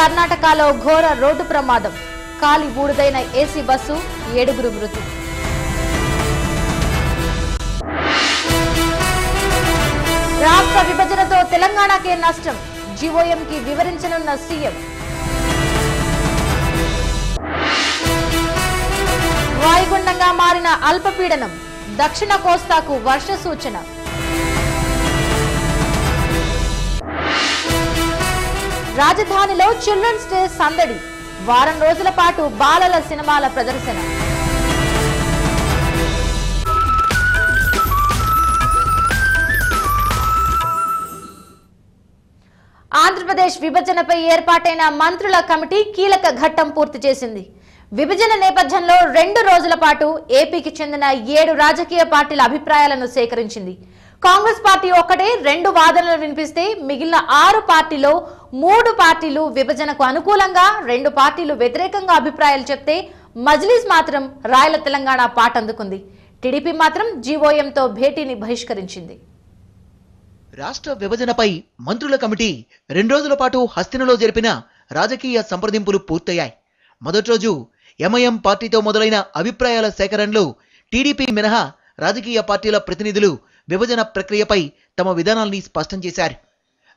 కర్ణాటకలో ఘోర రోడ్డు ప్రమాదం. కాలి బూడిదైన ఏసీ బస్సు, 7 మృతి. రాష్ట్ర విభజనతో తెలంగాణకే నష్టం. జీవోఎంకి వివరించనున్న సీఎం. వాయుగుండంగా మారిన అల్పపీడనం. దక్షిణ కోస్తాకు వర్ష సూచన. రాజధానిలో చిల్డ్రన్స్ డే సందడి. వారం రోజుల పాటు బాలల సినిమాల ప్రదర్శన. ఆంధ్రప్రదేశ్ విభజనపై ఏర్పాటైన మంత్రుల కమిటీ కీలక ఘట్టం పూర్తి చేసింది. విభజన నేపథ్యంలో 2 రోజుల పాటు ఏపీకి చెందిన 7 రాజకీయ పార్టీల అభిప్రాయాలను సేకరించింది. కాంగ్రెస్ పార్టీ ఒక్కటే 2 వాదనలు వినిపిస్తే మిగిలిన 6 పార్టీలో 3 పార్టీలు విభజనకు అనుకూలంగా, 2 పార్టీలు వ్యతిరేకంగా అభిప్రాయాలు చెప్తే మజ్లిస్ మాత్రం రాయల తెలంగాణ పాట అందుకుంది. టీడీపీ మాత్రం జీవోఎంతో భేటీని బహిష్కరించింది. రాష్ట్ర విభజనపై మంత్రుల కమిటీ 2 రోజుల పాటు హస్తినలో జరిపిన రాజకీయ సంప్రదింపులు పూర్తయ్యాయి. మొదటి రోజు ఎంఐఎం పార్టీతో మొదలైన అభిప్రాయాల సేకరణలో టీడీపీ మినహా రాజకీయ పార్టీల ప్రతినిధులు విభజన ప్రక్రియపై తమ విధానాల్ని స్పష్టం చేశారు.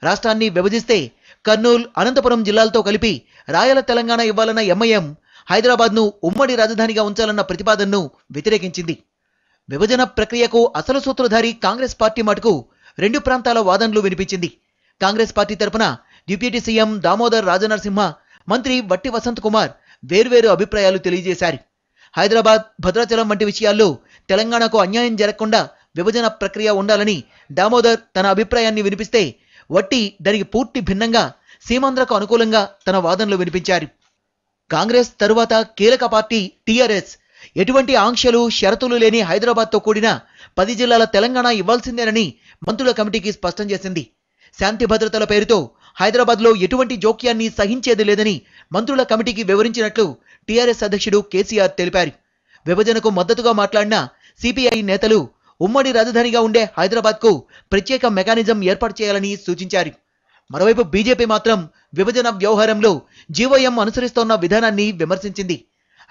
రాష్ట్రాన్ని విభజిస్తే కర్నూలు, అనంతపురం జిల్లాలతో కలిపి రాయల తెలంగాణ ఇవ్వాలన్న ఎంఐఎం హైదరాబాద్ను ఉమ్మడి రాజధానిగా ఉంచాలన్న ప్రతిపాదనను వ్యతిరేకించింది. విభజన ప్రక్రియకు అసలు సూత్రధారి కాంగ్రెస్ పార్టీ మటుకు 2 ప్రాంతాల వాదనలు వినిపించింది. కాంగ్రెస్ పార్టీ తరపున డిప్యూటీ సీఎం దామోదర్ రాజనరసింహ, మంత్రి వట్టి వసంత్ కుమార్ వేర్వేరు అభిప్రాయాలు తెలియజేశారు. హైదరాబాద్, భద్రాచలం వంటి విషయాల్లో తెలంగాణకు అన్యాయం జరగకుండా విభజన ప్రక్రియ ఉండాలని దామోదర్ తన అభిప్రాయాన్ని వినిపిస్తే, వట్టి దానికి పూర్తి భిన్నంగా సీమాంధ్రకు అనుకూలంగా తన వాదనలు వినిపించారు. కాంగ్రెస్ తరువాత కీలక పార్టీ టీఆర్ఎస్ ఎటువంటి ఆంక్షలు, షరతులు లేని హైదరాబాద్తో కూడిన 10 జిల్లాల తెలంగాణ ఇవ్వాల్సిందేనని మంత్రుల కమిటీకి స్పష్టం చేసింది. శాంతి భద్రతల పేరుతో హైదరాబాద్లో ఎటువంటి జోక్యాన్ని సహించేది లేదని మంత్రుల కమిటీకి వివరించినట్లు టీఆర్ఎస్ అధ్యక్షుడు కేసీఆర్ తెలిపారు. విభజనకు మద్దతుగా మాట్లాడిన సిపిఐ నేతలు ఉమ్మడి రాజధానిగా ఉండే హైదరాబాద్కు ప్రత్యేక మెకానిజం ఏర్పాటు చేయాలని సూచించారు. మరోవైపు బీజేపీ మాత్రం విభజన వ్యవహారంలో జీవోఎం అనుసరిస్తోన్న విధానాన్ని విమర్శించింది.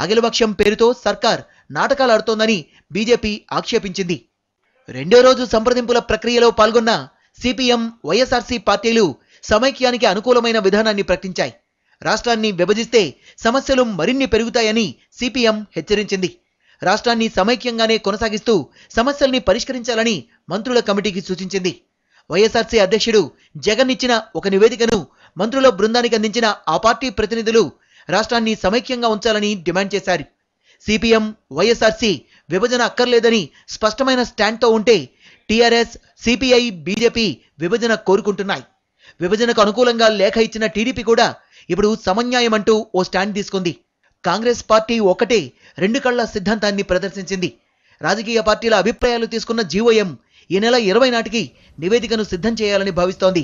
అఖిలపక్షం పేరుతో సర్కార్ నాటకాలాడుతోందని బీజేపీ ఆక్షేపించింది. 2వ రోజు సంప్రదింపుల ప్రక్రియలో పాల్గొన్న సిపిఎం, వైఎస్ఆర్సీ పార్టీలు సమైక్యానికి అనుకూలమైన విధానాన్ని ప్రకటించాయి. రాష్ట్రాన్ని విభజిస్తే సమస్యలు మరిన్ని పెరుగుతాయని సిపిఎం హెచ్చరించింది. రాష్ట్రాన్ని సమైక్యంగానే కొనసాగిస్తూ సమస్యల్ని పరిష్కరించాలని మంత్రుల కమిటీకి సూచించింది. వైఎస్ఆర్సీ అధ్యక్షుడు జగన్ ఇచ్చిన ఒక నివేదికను మంత్రుల బృందానికి అందించిన ఆ పార్టీ ప్రతినిధులు రాష్ట్రాన్ని సమైక్యంగా ఉంచాలని డిమాండ్ చేశారు. సిపిఎం, వైఎస్ఆర్సీ విభజన అక్కర్లేదని స్పష్టమైన స్టాండ్తో ఉంటే టీఆర్ఎస్, సిపిఐ, బీజేపీ విభజన కోరుకుంటున్నాయి. విభజనకు అనుకూలంగా లేఖ ఇచ్చిన టీడీపీ కూడా ఇప్పుడు సమన్యాయం అంటూ ఓ స్టాండ్ తీసుకుంది. కాంగ్రెస్ పార్టీ ఒక్కటే 2 కళ్ల సిద్ధాంతాన్ని ప్రదర్శించింది. రాజకీయ పార్టీల అభిప్రాయాలు తీసుకున్న జీవోఎం ఈ నెల 20 నాటికి నివేదికను సిద్ధం చేయాలని భావిస్తోంది.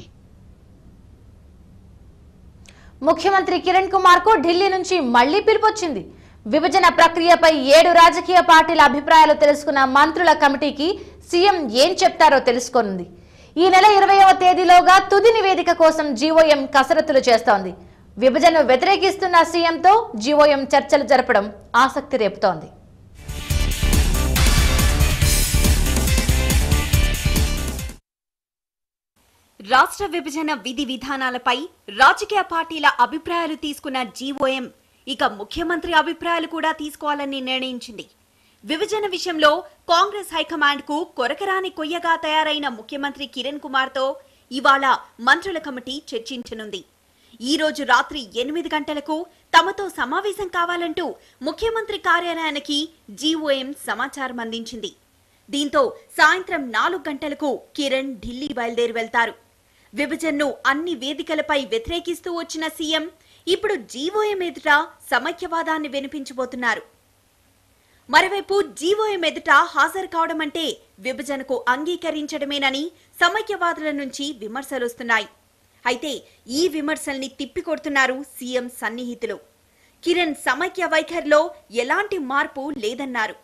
ముఖ్యమంత్రి కిరణ్ కుమార్ కు ఢిల్లీ నుంచి మళ్లీ పిలుపొచ్చింది. విభజన ప్రక్రియపై 7 రాజకీయ పార్టీల అభిప్రాయాలు తెలుసుకున్న మంత్రుల కమిటీకి సీఎం ఏం చెప్తారో తెలుసుకోనుంది. ఈ నెల 20వ తేదీలోగా తుది నివేదిక కోసం జీవోఎం కసరత్తులు చేస్తోంది. విభజనను వ్యతిరేకిస్తున్న సీఎంతో జీవోఎం చర్చలు జరపడం ఆసక్తి రేపుతోంది. రాష్ట్ర విభజన విధి విధానాలపై రాజకీయ పార్టీల అభిప్రాయాలు తీసుకున్న జీవోఎం ఇక ముఖ్యమంత్రి అభిప్రాయాలు కూడా తీసుకోవాలని నిర్ణయించింది. విభజన విషయంలో కాంగ్రెస్ హైకమాండ్ కు కొరకరాని కొయ్యగా తయారైన ముఖ్యమంత్రి కిరణ్ కుమార్ తో ఇవాళ మంత్రుల కమిటీ చర్చించనుంది. ఈ రోజు రాత్రి 8 గంటలకు తమతో సమావేశం కావాలంటూ ముఖ్యమంత్రి కార్యాలయానికి జీవోఎం సమాచారం అందించింది. దీంతో సాయంత్రం 4 గంటలకు కిరణ్ ఢిల్లీ బయలుదేరి వెళ్తారు. విభజనను అన్ని వేదికలపై వ్యతిరేకిస్తూ వచ్చిన సీఎం ఇప్పుడు జీవోఎం ఎదుట సమైక్యవాదాన్ని వినిపించబోతున్నారు. మరోవైపు జీవోఎం ఎదుట హాజరు కావడం అంటే విభజనకు అంగీకరించడమేనని సమైక్యవాదుల నుంచి విమర్శలొస్తున్నాయి. అయితే ఈ విమర్శల్ని తిప్పికొడుతున్నారు సీఎం సన్నిహితులు. కిరణ్ సమైక్య వైఖరిలో ఎలాంటి మార్పు లేదన్నారు.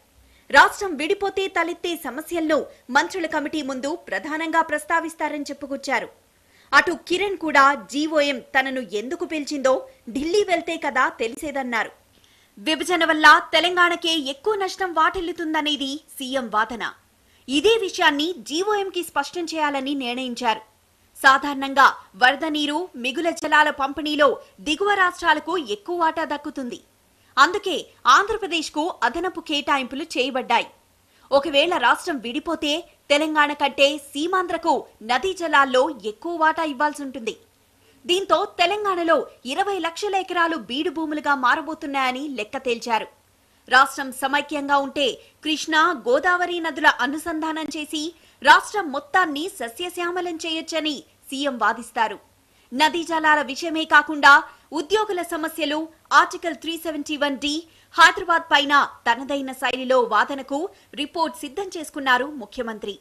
రాష్ట్రం విడిపోతే తలెత్తే సమస్యలను మంత్రుల కమిటీ ముందు ప్రధానంగా ప్రస్తావిస్తారని చెప్పుకొచ్చారు. అటు కిరణ్ కూడా జీఓఎం తనను ఎందుకు పిలిచిందో ఢిల్లీ వెళ్తే కదా తెలిసేదన్నారు. విభజన వల్ల తెలంగాణకే ఎక్కువ నష్టం వాటిల్లుతుందనేది సీఎం వాదన. ఇదే విషయాన్ని జీఓఎంకి స్పష్టం చేయాలని నిర్ణయించారు. సాధారణంగా వరద నీరు, మిగుల జలాల పంపిణీలో దిగువ రాష్ట్రాలకు ఎక్కువ వాటా దక్కుతుంది. అందుకే ఆంధ్రప్రదేశ్కు అదనపు కేటాయింపులు చేయబడ్డాయి. ఒకవేళ రాష్ట్రం విడిపోతే తెలంగాణ కంటే సీమాంధ్రకు నదీ జలాల్లో ఎక్కువ వాటా ఇవ్వాల్సి ఉంటుంది. దీంతో తెలంగాణలో 20 లక్షల ఎకరాలు బీడు భూములుగా మారబోతున్నాయని లెక్క తేల్చారు. రాష్ట్రం సమైక్యంగా ఉంటే కృష్ణా, గోదావరి నదుల అనుసంధానం చేసి రాష్ట్రం మొత్తాన్ని సస్యశ్యామలం చేయొచ్చని సీఎం వాదిస్తారు. నదీ జలాల విషయమే కాకుండా ఉద్యోగుల సమస్యలు, ఆర్టికల్ 371D, హైదరాబాద్ పైన తనదైన శైలిలో వాదనకు రిపోర్ట్ సిద్ధం చేసుకున్నారు ముఖ్యమంత్రి.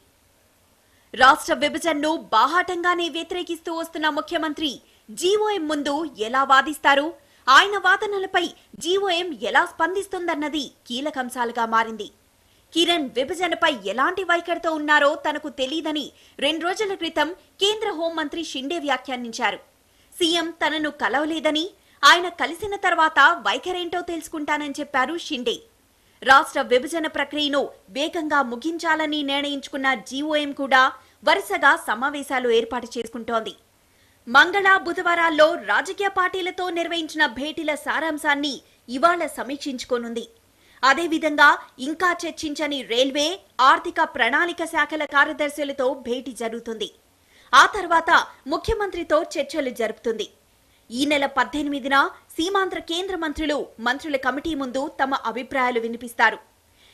రాష్ట్ర విభజనను బాహాటంగానే వ్యతిరేకిస్తూ వస్తున్న ముఖ్యమంత్రి జీఓఎం ముందు ఎలా వాదిస్తారు, ఆయన వాదనలపై జీఓఎం ఎలా స్పందిస్తుందన్నది కీలకంశాలుగా మారింది. కిరణ్ విభజనపై ఎలాంటి వైఖరితో ఉన్నారో తనకు తెలీదని 2 రోజుల క్రితం కేంద్ర హోంమంత్రి షిండే వ్యాఖ్యానించారు. సీఎం తనను కలవలేదని, ఆయన కలిసిన తర్వాత వైఖరేంటో తెలుసుకుంటానని చెప్పారు షిండే. రాష్ట్ర విభజన ప్రక్రియను వేగంగా ముగించాలని నిర్ణయించుకున్న జీఓఎం కూడా వరుసగా సమావేశాలు ఏర్పాటు చేసుకుంటోంది. మంగళ, బుధవారాల్లో రాజకీయ పార్టీలతో నిర్వహించిన భేటీల సారాంశాన్ని ఇవాళ సమీక్షించుకోనుంది. అదేవిధంగా ఇంకా చర్చించని రైల్వే, ఆర్థిక ప్రణాళిక శాఖల కార్యదర్శులతో భేటీ జరుగుతుంది. ఆ తర్వాత ముఖ్యమంత్రితో చర్చలు జరుపుతుంది. ఈ నెల 18న సీమాంధ్ర కేంద్ర మంత్రుల కమిటీ ముందు తమ అభిప్రాయాలు వినిపిస్తారు.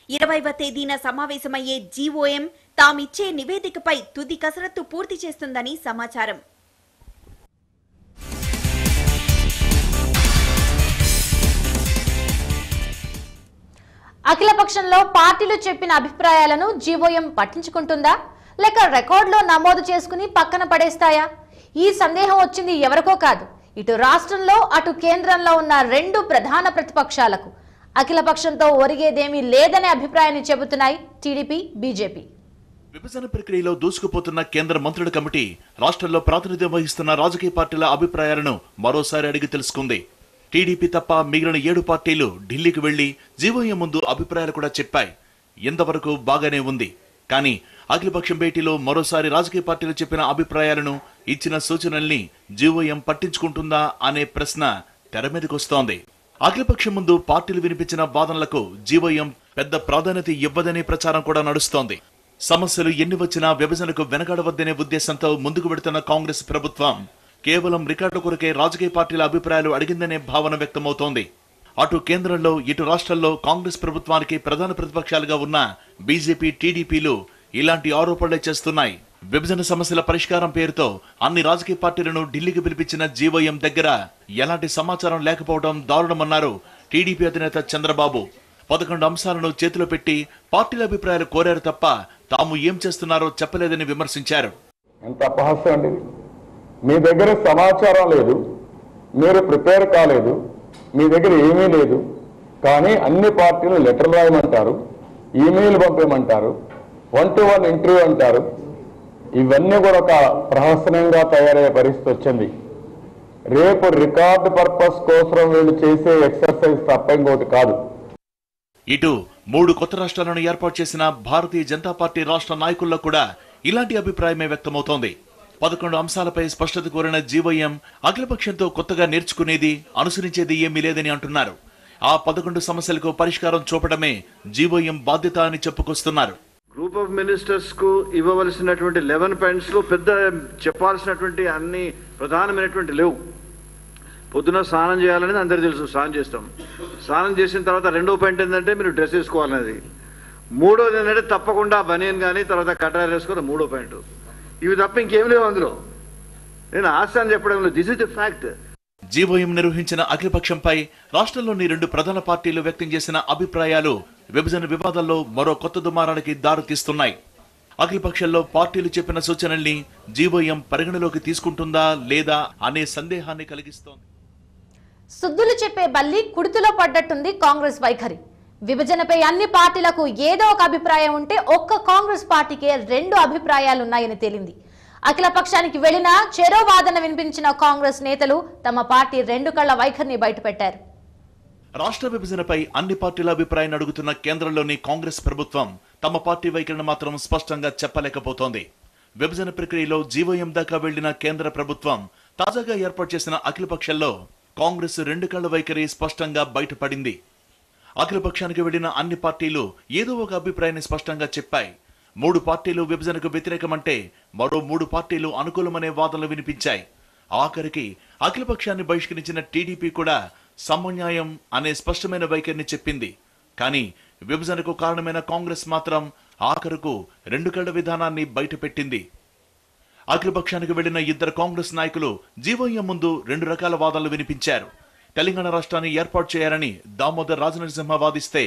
20వ తేదీన సమావేశమయ్యే జీఓఎం తామిచ్చే నివేదికపై తుది కసరత్తు పూర్తి చేస్తుందని సమాచారం. అఖిలపక్షంలో పార్టీలు చెప్పిన అభిప్రాయాలను జీఓఎం పట్టించుకుంటుందా, లేక రికార్డులో నమోదు చేసుకుని పక్కన పడేస్తాయా? ఈ సందేహం వచ్చింది ఎవరికో కాదు, ఇటు రాష్ట్రంలో అటు కేంద్రంలో ఉన్న 2 ప్రధాన ప్రతిపక్షాలకు. అఖిలపక్షంతో ఒరిగేదేమీ లేదనే అభిప్రాయాన్ని చెబుతున్నాయి టీడీపీ, బీజేపీ. విభజన ప్రక్రియలో దూసుకుపోతున్న కేంద్ర మంత్రుల కమిటీ రాష్ట్రంలో ప్రాతినిధ్యం వహిస్తున్న రాజకీయ పార్టీల అభిప్రాయాలను మరోసారి అడిగి తెలుసుకుంది. టీడీపీ తప్ప మిగిలిన 7 పార్టీలు ఢిల్లీకి వెళ్లి జీఓఎం ముందు అభిప్రాయాలు కూడా చెప్పాయి. ఎంతవరకు బాగానే ఉంది. కానీ అఖిలపక్షం భేటీలో మరోసారి రాజకీయ పార్టీలు చెప్పిన అభిప్రాయాలను, ఇచ్చిన సూచనల్ని జీఓఎం పట్టించుకుంటుందా అనే ప్రశ్న తెర మీదకొస్తోంది. అఖిలపక్షం ముందు పార్టీలు వినిపించిన వాదనలకు జీఓఎం పెద్ద ప్రాధాన్యత ఇవ్వదనే ప్రచారం కూడా నడుస్తోంది. సమస్యలు ఎన్ని వచ్చినా విభజనకు వెనకాడవద్దనే ఉద్దేశంతో ముందుకు వెడుతున్న కాంగ్రెస్ ప్రభుత్వం కేవలం రికార్డు కొరకే రాజకీయ పార్టీల అభిప్రాయాలు అడిగిందనే భావన వ్యక్తమవుతోంది. అటు కేంద్రంలో ఇటు రాష్ట్రాల్లో కాంగ్రెస్ ప్రభుత్వానికి ప్రధాన ప్రతిపక్షాలుగా ఉన్న బీజేపీ, టీడీపీలు ఇలాంటి ఆరోపణలే చేస్తున్నాయి. విభజన సమస్యల పరిష్కారం పేరుతో అన్ని రాజకీయ పార్టీలను ఢిల్లీకి పిలిపించిన జీఓఎం దగ్గర ఎలాంటి సమాచారం లేకపోవడం దారుణమన్నారు టీడీపీ అధినేత చంద్రబాబు. 11 అంశాలను చేతిలో పెట్టి పార్టీల అభిప్రాయాలు కోరారు తప్ప తాము ఏం చేస్తున్నారో చెప్పలేదని విమర్శించారు. ఎంత అపహాస్యం అండి! మీ దగ్గర సమాచారం లేదు, మీరు ప్రిపేర్ కాలేదు, మీ దగ్గర ఏమీ లేదు. కానీ అన్ని పార్టీలు లెటర్ రాయమంటారు, ఈమెయిల్ పంపేయమంటారు, 1-to-1 ఇంటర్వ్యూ అంటారు. ఇవన్నీ కూడా ఒక ప్రహసనంగా తయారయ్యే పరిస్థితి వచ్చింది. రేపు రికార్డు పర్పస్ కోసం వీళ్ళు చేసే ఎక్సర్సైజ్ తప్ప ఇంకోటి కాదు. ఇటు 3 కొత్త రాష్ట్రాలను ఏర్పాటు చేసిన భారతీయ జనతా పార్టీ రాష్ట్ర నాయకుల్లో కూడా ఇలాంటి అభిప్రాయమే వ్యక్తమవుతోంది. 11 అంశాలపై స్పష్టత కోరిన జీఓఎం అఖిలపక్షంతో కొత్తగా నేర్చుకునేది, అనుసరించేది ఏమీ లేదని అంటున్నారు. ఆ 11 సమస్యలకు పరిష్కారం చూపడమే జీఓఎం బాధ్యత అని చెప్పుకొస్తున్నారు. గ్రూప్ ఆఫ్ మినిస్టర్స్ కు ఇవ్వవలసినటువంటి 11 పాయింట్స్ లో పెద్ద చెప్పాల్సినటువంటి అన్ని ప్రధానమైనటువంటి లేవు. పొద్దున స్నానం చేయాలనేది అందరికీ తెలుసు, స్నానం చేస్తాం. స్నానం చేసిన తర్వాత 2వ పాయింట్ ఏంటంటే మీరు డ్రెస్ వేసుకోవాలనేది. 3వది ఏంటంటే తప్పకుండా బనియన్ కానీ తర్వాత కటార్ వేసుకోవాలి. 3వ పాయింట్. ఇవి తప్ప ఇంకేం లేవు అందులో. నేను ఆశాన్ని చెప్పడం లేదు, this is the fact. GoM నిర్వహించిన అఖిలపక్షంపై రాష్ట్రంలోని 2 ప్రధాన పార్టీలు వ్యక్తం చేసిన అభిప్రాయాలు విభజన వివాదాల్లో మరో కొత్త దుమారానికి దారితీస్తున్నాయి. అఖిలపక్షంలో పార్టీలు చెప్పిన సూచనల్ని జీఓఎం పరిగణలోకి తీసుకుంటుందా లేదా అనే సందేహాన్ని కలిగిస్తోంది. సుద్దులు చెప్పే బల్లి కుడితిలో పడ్డట్టుంది కాంగ్రెస్ వైఖరి. విభజనపై అన్ని పార్టీలకు ఏదో ఒక అభిప్రాయం ఉంటే ఒక్క కాంగ్రెస్ పార్టీకే 2 అభిప్రాయాలున్నాయని తేలింది. అఖిల పక్షానికి వెళ్లినా చెరో వాదన వినిపించిన కాంగ్రెస్ నేతలు తమ పార్టీ రెండు కళ్ల వైఖరిని బయటపెట్టారు. రాష్ట్ర విభజనపై అన్ని పార్టీల అభిప్రాయాన్ని అడుగుతున్న కేంద్రంలోని కాంగ్రెస్ ప్రభుత్వం తమ పార్టీ వైఖరిని మాత్రం స్పష్టంగా చెప్పలేకపోతోంది. విభజన ప్రక్రియలో జీవోఎం దాకా వెళ్లిన కేంద్ర ప్రభుత్వం తాజాగా ఏర్పాటు చేసిన అఖిలపక్షంలో కాంగ్రెస్ రెండు కళ్ల వైఖరి స్పష్టంగా బయటపడింది. అఖిలపక్షానికి వెళ్లిన అన్ని పార్టీలు ఏదో ఒక అభిప్రాయాన్ని స్పష్టంగా చెప్పాయి. 3 పార్టీలు విభజనకు వ్యతిరేకమంటే మరో 3 పార్టీలు అనుకూలమనే వాదనలు వినిపించాయి. ఆఖరికి అఖిలపక్షాన్ని బహిష్కరించిన టీడీపీ కూడా సమన్యాయం అనే స్పష్టమైన వైఖరిని చెప్పింది. కానీ విభజనకు కారణమైన కాంగ్రెస్ మాత్రం ఆఖరుకు రెండు కళ్ల విధానాన్ని బయటపెట్టింది. అఖిలపక్షానికి వెళ్లిన 2 కాంగ్రెస్ నాయకులు జీవోఎం ముందు 2 రకాల వాదనలు వినిపించారు. తెలంగాణ రాష్ట్రాన్ని ఏర్పాటు చేయాలని దామోదర్ రాజనరసింహ వాదిస్తే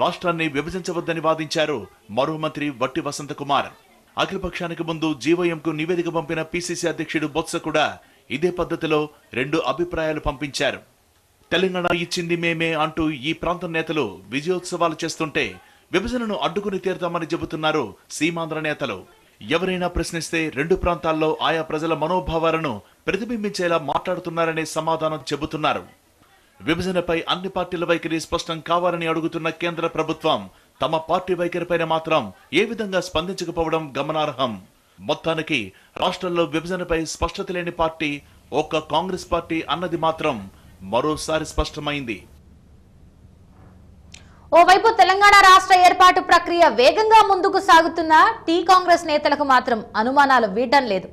రాష్ట్రాన్ని విభజించవద్దని వాదించారు మరో మంత్రి వట్టి వసంతకుమార్. అఖిలపక్షానికి ముందు జీవోఎంకు నివేదిక పంపిన పిసిసి అధ్యక్షుడు బొత్స కూడా ఇదే పద్ధతిలో 2 అభిప్రాయాలు పంపించారు. తెలంగాణ ఇచ్చింది మేమే అంటూ ఈ ప్రాంతం నేతలు విజయోత్సవాలు చేస్తుంటే విభజనను అడ్డుకుని తీరుతామని చెబుతున్నారు సీమాంధ్ర నేతలు. ఎవరైనా ప్రశ్నిస్తే 2 ప్రాంతాల్లో ఆయా ప్రజల మనోభావాలను ప్రతిబింబించేలా మాట్లాడుతున్నారనే సమాధానం చెబుతున్నారు. విభజనపై అన్ని పార్టీల వైఖరి స్పష్టం కావాలని అడుగుతున్న కేంద్ర ప్రభుత్వం తమ పార్టీ వైఖరిపైన మాత్రం ఏ విధంగా స్పందించకపోవడం గమనార్హం. మొత్తానికి రాష్ట్రంలో విభజనపై స్పష్టత లేని పార్టీ ఒక్క కాంగ్రెస్ పార్టీ అన్నది మాత్రం మరోసారి స్పష్టమైంది. ఓవైపు తెలంగాణ రాష్ట్ర ఏర్పాటు ప్రక్రియ వేగంగా ముందుకు సాగుతున్న టీ కాంగ్రెస్ నేతలకు మాత్రం అనుమానాలు వీడడం లేదు.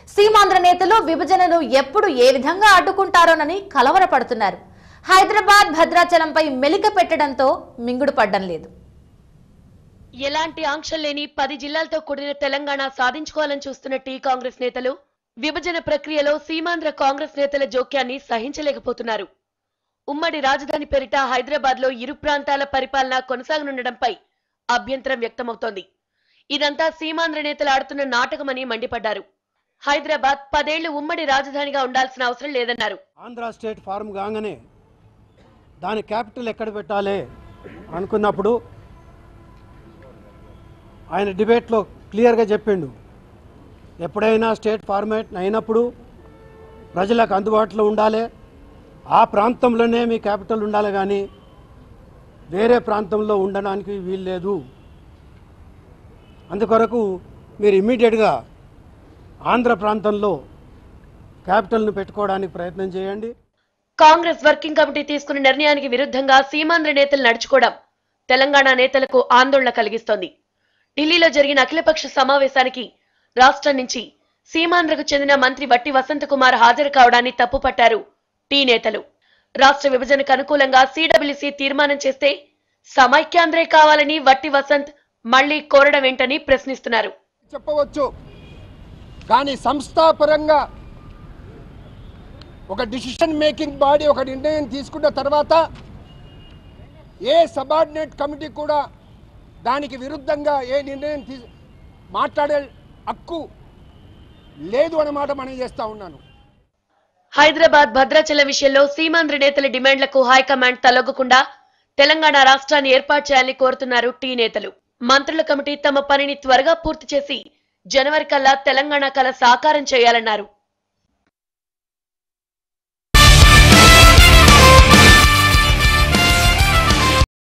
సీమాంధ్ర నేతలు విభజనను ఎప్పుడు ఏ విధంగా అడ్డుకుంటారోనని కలవరపడుతున్నారు. హైదరాబాద్ భద్రాచలంపై మెలిక పెట్టడంతో మింగుడు పడ్డం లేదు. ఎలాంటి ఆంక్షలు లేని 10 జిల్లాలతో కూడిన తెలంగాణ సాధించుకోవాలని చూస్తున్న టీ కాంగ్రెస్ నేతలు విభజన ప్రక్రియలో సీమాంధ్ర కాంగ్రెస్ నేతల జోక్యాన్ని సహించలేకపోతున్నారు. ఉమ్మడి రాజధాని పేరిట హైదరాబాద్ లో ఇరు ప్రాంతాల పరిపాలన కొనసాగనుండడంపై అభ్యంతరం వ్యక్తమవుతోంది. ఇదంతా సీమాంధ్ర నేతలు ఆడుతున్న నాటకమని మండిపడ్డారు. హైదరాబాద్ 10 ఏళ్లు ఉమ్మడి రాజధానిగా ఉండాల్సిన అవసరం లేదన్నారు. ఆంధ్ర స్టేట్ ఫార్మ్ కాగానే దాని క్యాపిటల్ ఎక్కడ పెట్టాలి అనుకున్నప్పుడు ఆయన డిబేట్లో క్లియర్గా చెప్పిండు, ఎప్పుడైనా స్టేట్ ఫార్మేట్ అయినప్పుడు ప్రజలకు అందుబాటులో ఉండాలి, ఆ ప్రాంతంలోనే మీ క్యాపిటల్ ఉండాలి, కానీ వేరే ప్రాంతంలో ఉండడానికి వీలు లేదు. అందుకొరకు మీరు ఇమ్మీడియట్గా ఆంధ్ర ప్రాంతంలో క్యాపిటల్ను పెట్టుకోవడానికి ప్రయత్నం చేయండి. కాంగ్రెస్ వర్కింగ్ కమిటీ తీసుకున్న నిర్ణయానికి విరుద్ధంగా సీమాంధ్ర నేతలు నడుచుకోవడం తెలంగాణ నేతలకు ఆందోళన కలిగిస్తోంది. ఢిల్లీలో జరిగిన అఖిలపక్ష సమావేశానికి రాష్ట్రం నుంచి సీమాంధ్రకు చెందిన మంత్రి వట్టి వసంతకుమార్ హాజరు కావడాన్ని తప్పుపట్టారు టీ నేతలు. రాష్ట్ర విభజనకు అనుకూలంగా సిడబ్ల్యూసీ తీర్మానం చేస్తే సమైక్యాంధ్రే కావాలని వట్టి వసంత్ మళ్లీ కోరడం ఏంటని ప్రశ్నిస్తున్నారు. చెప్పవచ్చు, కానీ సంస్థాపరంగా ఒక డిసిషన్ మేకింగ్ బాడీ ఒక నిర్ణయం తీసుకున్న తర్వాత ఏ సబార్డినేట్ కమిటీ కూడా దానికి విరుద్ధంగా ఏ నిర్ణయం మాట్లాడే హక్కు లేదు అన్నమాట మనం చేస్తా ఉన్నాను. హైదరాబాద్ భద్రాచలం విషయంలో సీమాంధ్ర నేతల డిమాండ్లకు హైకమాండ్ తలొగ్గకుండా తెలంగాణ రాష్ట్రాన్ని ఏర్పాటు చేయాలని కోరుతున్నారు టీ నేతలు. మంత్రుల కమిటీ తమ పనిని త్వరగా పూర్తి చేసి జనవరి కల్లా తెలంగాణ కల సాకారం చేయాలన్నారు.